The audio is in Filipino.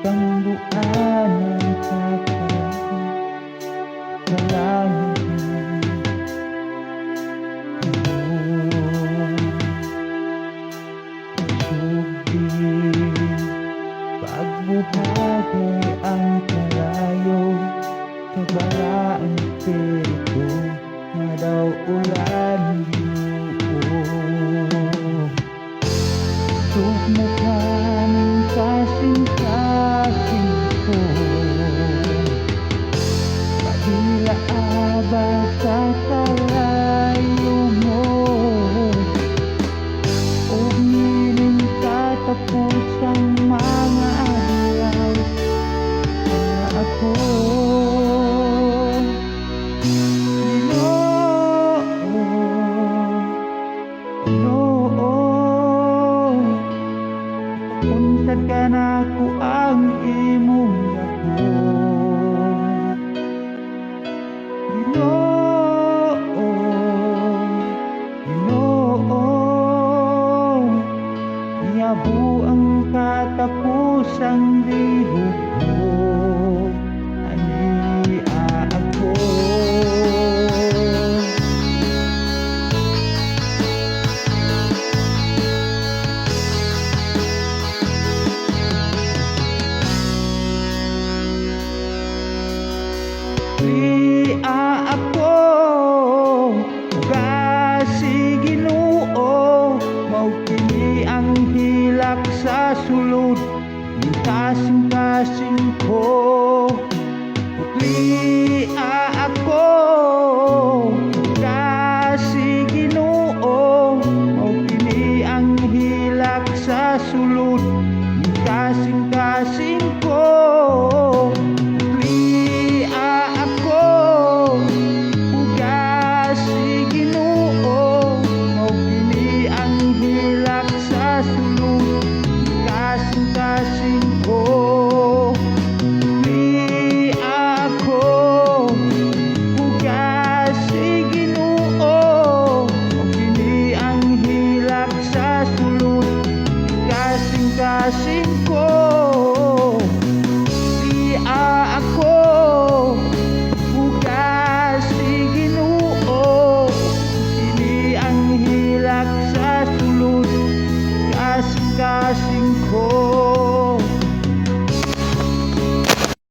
kang buanan sa kalangit. Sugdi pagbuhatay ang kalayo sa balaang espiritu na daw ulan sugmukan kasing-kasing ko padila aba sa kalayo mo o nining katapusang mga adlaw na ako unsad ka na ko ang imong dako Ginoo ihabo ang katapusang lihok ko ani ako ako ugasi Ginoo mao kini ang hilak sa sulod ni kasing-kasing ko ako ugasi Ginoo mao kini ang hilak sa sulod ni kasing-kasing ko kasing ko